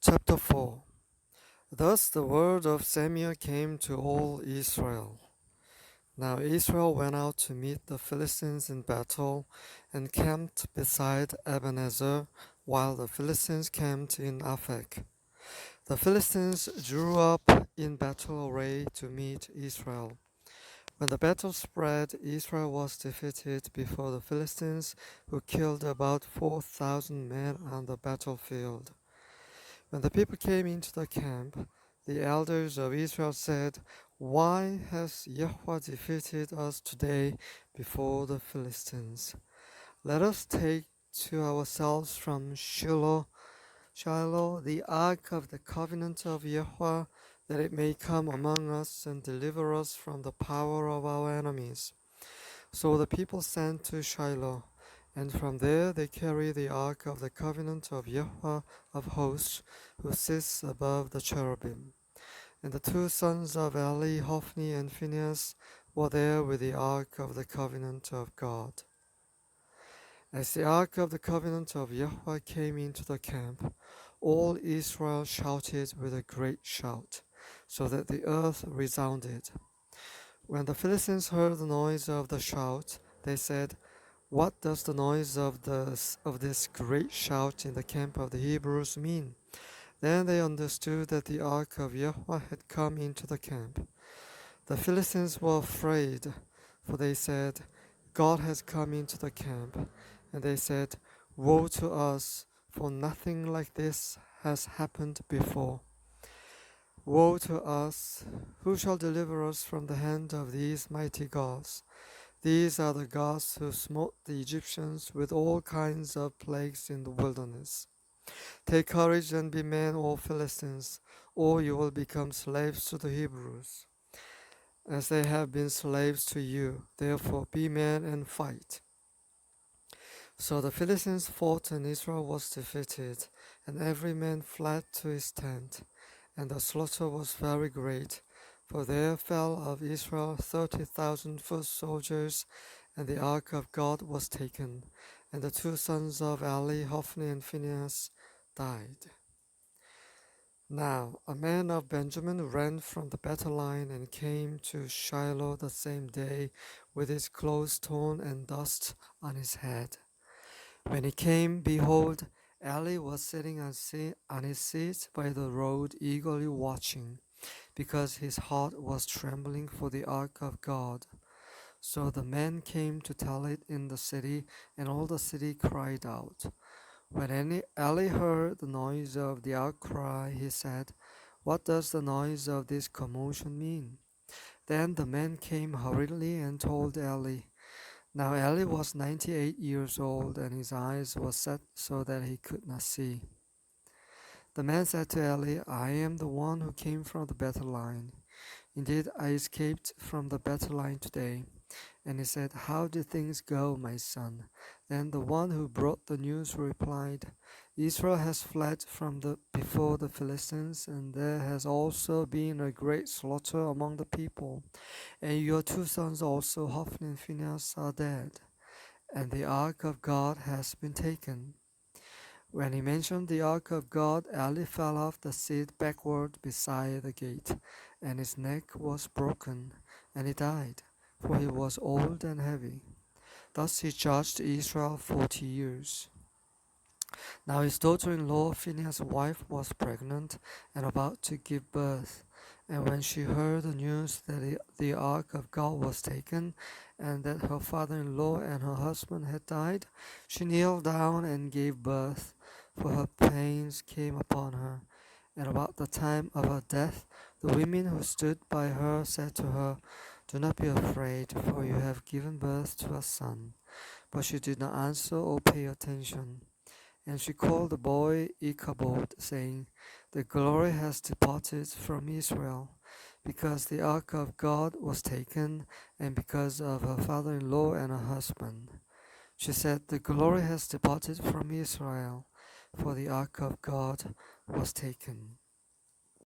Chapter 4. Thus the word of Samuel came to all Israel. Now Israel went out to meet the Philistines in battle, and camped beside Ebenezer, while the Philistines camped in Aphek. The Philistines drew up in battle array to meet Israel. When the battle spread, Israel was defeated before the Philistines, who killed about 4,000 men on the battlefield. When the people came into the camp, the elders of Israel said, "Why has Yahweh defeated us today before the Philistines? Let us take to ourselves from Shiloh the ark of the covenant of Yahweh, that it may come among us and deliver us from the power of our enemies." So the people sent to Shiloh, and from there they carried the ark of the covenant of Yahweh of hosts, who sits above the cherubim. And the two sons of Eli, Hophni and Phinehas, were there with the ark of the covenant of God. As the ark of the covenant of Yahweh came into the camp, all Israel shouted with a great shout, so that the earth resounded. When the Philistines heard the noise of the shout, they said, "What does the noise of this great shout in the camp of the Hebrews mean?" Then they understood that the ark of Yahweh had come into the camp. The Philistines were afraid, for they said, "God has come into the camp." And they said, "Woe to us, for nothing like this has happened before. Woe to us! Who shall deliver us from the hand of these mighty gods? These are the gods who smote the Egyptians with all kinds of plagues in the wilderness. Take courage and be men, O Philistines, or you will become slaves to the Hebrews, as they have been slaves to you. Therefore be men and fight." So the Philistines fought, and Israel was defeated, and every man fled to his tent. And the slaughter was very great, for there fell of Israel 30,000 foot soldiers, and the ark of God was taken, and the two sons of Eli, Hophni and Phinehas, died. Now a man of Benjamin ran from the battle line and came to Shiloh the same day, with his clothes torn and dust on his head. When he came, behold, Eli was sitting on his seat by the road, eagerly watching, because his heart was trembling for the ark of God. So the men came to tell it in the city, and all the city cried out. When Eli heard the noise of the outcry, he said, "What does the noise of this commotion mean?" Then the men came hurriedly and told Eli. Now Eli was 98 years old, and his eyes were set so that he could not see. The man said to Eli, "I am the one who came from the battle line. Indeed, I escaped from the battle line today." And he said, "How did things go, my son?" Then the one who brought the news replied, "Israel has fled from before the Philistines, and there has also been a great slaughter among the people. And your two sons also, Hophni and Phinehas, are dead, and the ark of God has been taken." When he mentioned the ark of God, Eli fell off the seat backward beside the gate, and his neck was broken, and he died, for he was old and heavy. Thus he judged Israel 40 years. Now his daughter-in-law, Phinehas' wife, was pregnant and about to give birth. And when she heard the news that the ark of God was taken, and that her father-in-law and her husband had died, she kneeled down and gave birth, for her pains came upon her. And about the time of her death, the women who stood by her said to her, "Do not be afraid, for you have given birth to a son." But she did not answer or pay attention. And she called the boy Ichabod, saying, "The glory has departed from Israel, because the ark of God was taken, and because of her father-in-law and her husband." She said, "The glory has departed from Israel, for the ark of God was taken."